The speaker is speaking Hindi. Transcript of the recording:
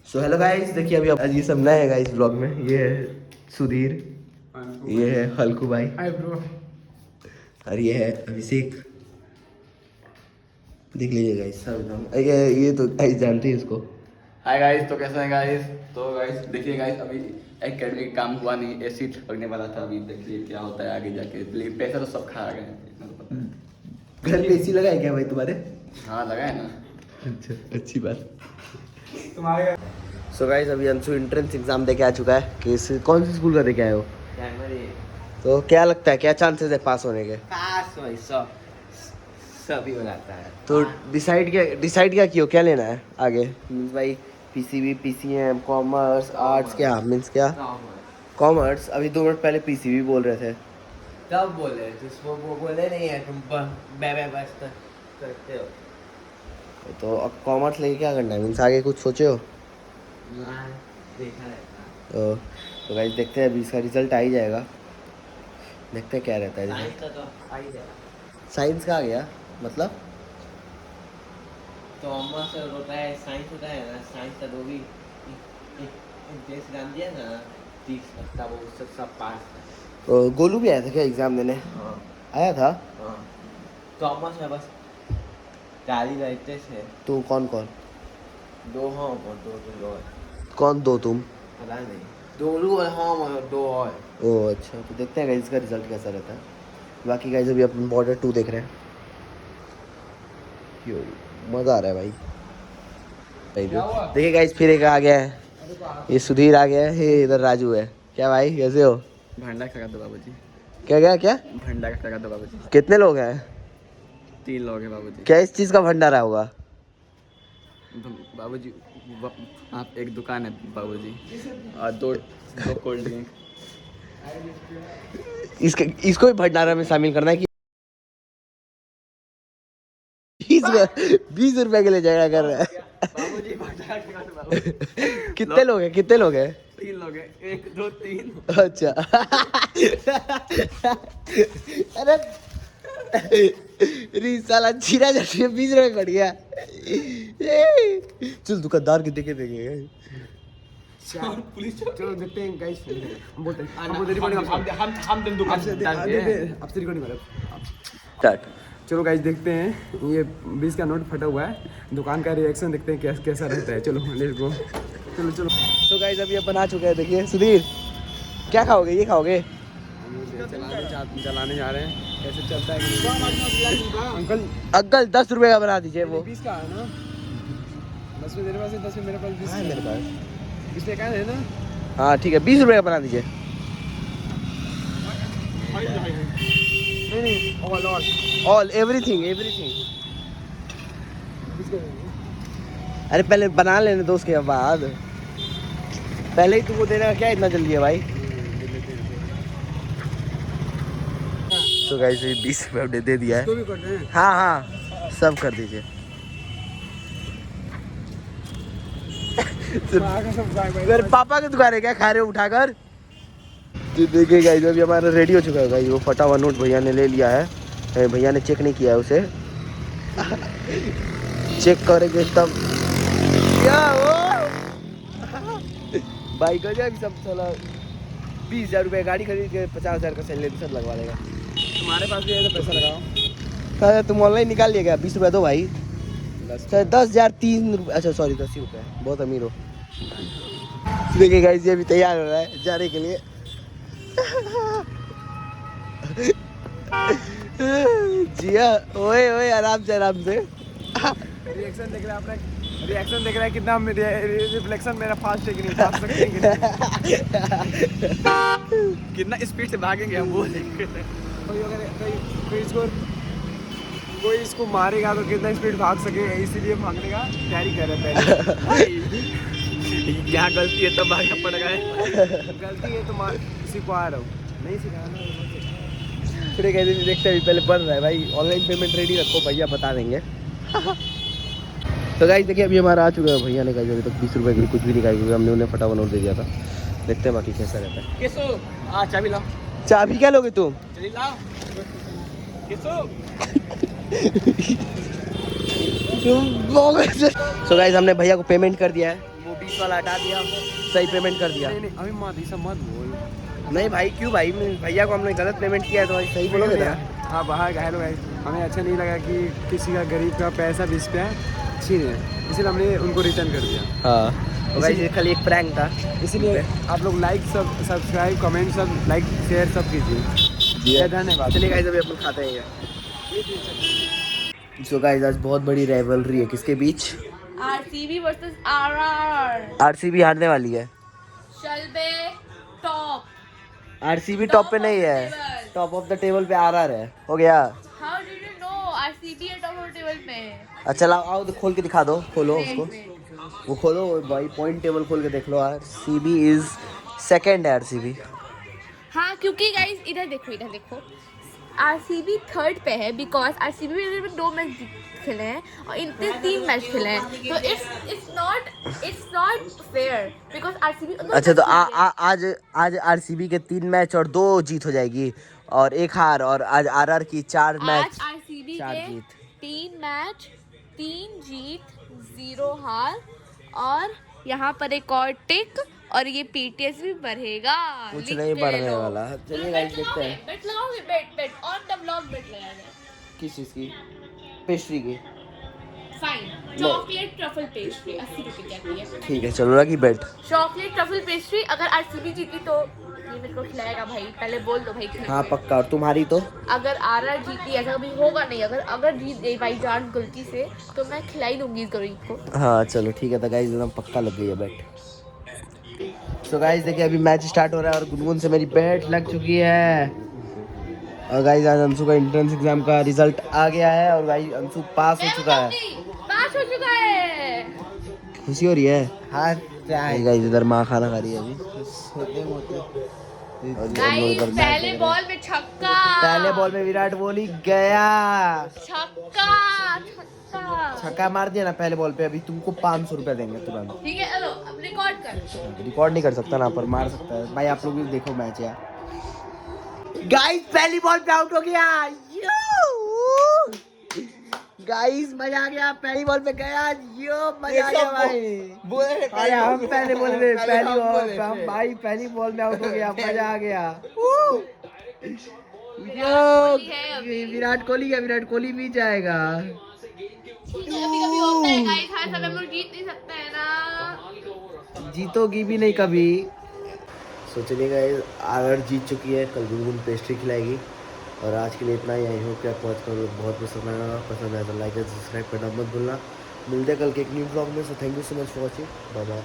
सो हेलो गाइस, देखिए अभी आज ये सब नए है गाइस ब्लॉग में। ये है सुधीर, ये है हल्कू भाई, हाय ब्रो। और ये है अभिषेक। देख लीजिए गाइस सब नाम। ये तो गाइस जानते हैं इसको। हाय गाइस, तो कैसे हैं गाइस? तो गाइस देखिए गाइस, अभी एकेडमी का काम हुआ नहीं, एसिड लगने वाला था। अभी देखिए क्या होता है आगे जाके। पैसा तो सब खा गए हैं, इतना तो पता है। घर पे एसी लगा है क्या भाई तुम्हारे? हाँ लगा है ना। अच्छा, अच्छी बात। तुम्हारे सो गाइस अभी अंशु एंट्रेंस एग्जाम दे के आ चुका है। किस कौन सी स्कूल का दे के आए हो? तो क्या लगता है, क्या चांसेस है पास होने के? पास भाई सब सभी हो जाता है। तो डिसाइड क्या कियो, क्या लेना है आगे? मीन्स भाई पीसीबी, पीसीएम, कॉमर्स, आर्ट्स, क्या मीन्स क्या? कॉमर्स। अभी 2 मिनट पहले पीसीबी बोल रहे थे। तब बोले जिसको वो बोले नहीं है तुम बस करते हो। तो अब कॉमर्स लेके क्या करना है, मीन्स आगे कुछ सोचे हो? हाँ, देखा रहता तो गाइस देखते हैं, अभी इसका रिजल्ट आ ही जाएगा। देखते हैं क्या रहता है साइंस रिजल्ट। का तो आ ही जाएगा। साइंस का आ गया मतलब? तो कॉमर्स होता है, साइंस होता है ना। साइंस का जो भी टेस्ट डाल दिया ना 30 का, वो सब पास है। तो गोलू भी आया था क्या एग्जाम देने? हाँ आया था? हाँ। कॉमर्स में बस 40 रहते थे। तो कौन कौन? 2 हाँ और 2 और कौन दो तुम? पता नहीं। 2 लोग हाँ और 2 और। ओह अच्छा, तो देखते हैं गाइस इसका रिजल्ट कैसा रहता है। बाकी गाइस अभी अपन बॉर्डर 2 देख रहे हैं। यो, मज़ा आ रहा है भाई। देखिए गाइस फिर एक आ गया है, ये सुधीर आ गया है, ये इधर राजू है। क्या भाई कैसे हो? भंडा खा दो बाबूजी। क्या क्या क्या? भंडा खा दो बाबूजी। कितने लोग हैं? 3 लोग हैं बाबूजी। क्या इस चीज़ का भंडारा होगा? बाबूजी आप एक दुकान है बाबूजी, और 2 कोल्ड ड्रिंक। इसको भी भंडारा में शामिल करना है कि 20 रुपए के लिए झगड़ा कर रहा है? बाबूजी भंडारा खा दो बाबूजी। कितने लोग हैं, कितने लोग हैं? 3 लोग हैं, 1 2 3। अच्छा। अरे साला जीरा जैसे 20 रुपए बढ़ गया। चल दुकानदार के देखे देंगे। पुलिस चलो देखते हैं गाइस। हम दिन दुकान से आपसे रिकॉर्डिंग करो। स्टार्ट। चलो गाइस देखते हैं, ये 20 का नोट फटा हुआ है। दुकान का रिएक्शन देखते हैं कैसा रहता है। चलो लेट्स गो। चलो चलो। तो गाइस अभी अपन आ चुके हैं। देखिए सुधीर, क्या खाओगे? ये खाओगे? चलाने जा रहे हैं, कैसे चलता है अंकल? अंकल 10 रुपए का बना दीजिए वो। 20 का है ना? 10 में तेरे पास है, 10 में मेरे पास 20 हाँ, मेरे पास। इसलिए कहा है ना। हाँ ठीक है, 20 रुपए का बना दीजिए। नहीं ऑल एवरीथिंग। अरे पहले बना लेने दो, उसके बाद। पहले ही तुमको देने का क्या इतना जल्दी है भाई? तो गाइस ये 20 रुपये दे दिया इसको है। भी करना है। हाँ हाँ सब कर दीजिए। मेरे पापा की दुकान है क्या, खा रहे हो उठाकर? तो देखिए गाइस अभी हमारा रेडी हो चुका है गाइस। वो फटा हुआ नोट भैया ने ले लिया है। भैया ने चेक नहीं किया है उसे। चेक करेंगे तब क्या हो भाई का अभी सब साला 20,000 रुपये गाड़ी खरीद के 50,000 का सेलेब्रेशन लगवा देगा। तुम्हारे पास भी है तो पैसा लगाओ। तो तुम ऑनलाइन निकाल लिया क्या? 20 रुपये दो भाई। 10,000 3 रुपये, अच्छा सॉरी 10 ही रुपये। बहुत अमीर हो। देखिए गाइस ये भी तैयार हो रहा है जाने के लिए। जिया ओए ओए आराम से रिएक्शन देख रहा है अपना, रिएक्शन देख रहा है कितना रिफ्लेक्शन मेरा फास्ट है कि नहीं, भाग सकते हैं कि नहीं। कितना स्पीड से भागेंगे हम वो देखेंगे। कोई अगर कोई इसको मारेगा तो कितना स्पीड भाग सके, इसीलिए भागने का तैयारी कर रहे हैं पहले। यहाँ गलती है तब भागना पड़ेगा। गलती है तो सिखवा रहा हूँ, नहीं सिखाना। फिर कहते देखते अभी पहले बन रहा है भाई। ऑनलाइन पेमेंट रेडी रखो, भैया बता देंगे। तो गाइस देखिए अभी हमारा आ चुका है। भैया ने कहा अभी तक 20 रुपये के लिए कुछ भी नहीं खाई, क्योंकि हमने उन्हें फटाफट नोट दे दिया था। देखते हैं बाकी कैसा रहता है। किसो चाबी लाओ। चाबी क्या लोगे तुम? चलिए लाओ किसो। सो गाइस हमने भैया को पेमेंट कर दिया है। वो 20 वाला हटा दिया, सही पेमेंट कर दिया। नहीं नहीं अभी मत ये सब मत बोल। नहीं भाई क्यों भाई, भैया को हमने गलत पेमेंट किया है तो भाई सही बोलोगे ना। हाँ बाहर गए लोग, हमें अच्छा नहीं लगा कि किसी का गरीब का पैसा 20 पे छीन है, इसलिए हमने उनको रिटर्न कर दिया। हाँ तो भाई ये खाली एक प्रैंक था, इसीलिए आप लोग लाइक सब सब्सक्राइब कमेंट सब लाइक शेयर सब कीजिए। धन्यवाद। चलिए गाइस अभी अपन खाते हैं। सो गाइस आज बहुत बड़ी राइवलरी है किसके बीच? RCB versus RR. आरसीबी हारने वाली है। शलबे टॉप। आरसीबी टॉप पे नहीं है, टॉप ऑफ द टेबल पे आरआर है। हो गया। How did you know RCB है टॉप ऑफ टेबल में? अच्छा लाओ आओ तो खोल के दिखा दो, खोलो उसको, वो खोलो भाई, पॉइंट टेबल खोल के देख लो। आरसीबी इज सेकंड है आरसीबी। हाँ क्योंकि गाइस इधर देखो आरसीबी थर्ड पे है बिकॉज आरसीबी में 2 मैच खेले हैं और इनसे 3 मैच खेले हैं, तो it's not fair because RCB. अच्छा तो आज आरसीबी के 3 मैच और 2 जीत हो जाएगी और 1 हार, और आज आरआर की 4 मैच आज आरसीबी 4 के जीत। 3 मैच 3 जीत 0 हार, और यहाँ पर एक और टिक, और ये पीटीएस भी बढ़ेगा। कुछ लिख नहीं के बढ़ने ले लो। वाला। चलिए गाइस देखते हैं बेट लगाओगे, बेट ऑन द ब्लॉक बेट लगाएंगे। किस चीज की, पेस्ट्री की। फाइन, चॉकलेट ट्रफल पेस्ट्री 80 रुपए की आती है। ठीक है चलो रखी बेट। चॉकलेट ट्रफल पेस्ट्री अगर आरसीबी जीती तो ये मेरे को खिलाएगा भाई, पहले बोल दो भाई। हाँ पक्का। और तुम्हारी तो? अगर आरआर जीती, ऐसा कभी होगा नहीं, अगर जीत गई बाई चांस गलती से तो मैं खिलाई दूंगी इस गरीब को। हाँ चलो ठीक है। तो गाइस एकदम पक्का लग गई है बेट। सो गाइस देखिए अभी मैच स्टार्ट हो रहा है और गुनगुन से मेरी बेट लग चुकी है। और गाइस आज अंशु का एंट्रेंस एग्जाम का रिजल्ट आ गया है और गाइस अंशु पास हो चुका है। पास हो चुका है। खुशी हो रही है? हाँ गाइस इधर माँ खाना खा रही है अभी। गाइस पहले बॉल में छक्का। पहले बॉल में विराट कोहली गया, छक्का। छक्का मार दिया ना पहले बॉल पे। अभी तुमको 500 रुपए देंगे तुरंत। ठीक है चलो अब रिकॉर्ड कर। रिकॉर्ड नहीं कर सकता ना, पर मार सकता है भाई। आप लोग भी देखो मैच यार। गाइस पहली बॉल पे आउट हो गया। गाइस मजा आ गया, पहली बॉल पे गया। यो मजा आ गया भाई। अरे हम पहले बॉल में हम भाई पहली बॉल में आउट हो गया, मजा आ गया। यो विराट कोहली है, विराट कोहली भी जाएगा। कभी कभी होता है गाइस, हर समय हम लोग जीत नहीं सकते हैं ना। जीतोगी भी नहीं कभी। सोचने गाइस आरआर जीत चुकी है, कल गुनगुन पेस्ट्री खिलाएगी। और आज के लिए इतना ही। आई होप कि आपको आज का बहुत पसंद आया तो लाइक और सब्सक्राइब करना मत भूलना। मिलते हैं कल के एक न्यू ब्लॉग में। So thank you so much for watching. Bye bye.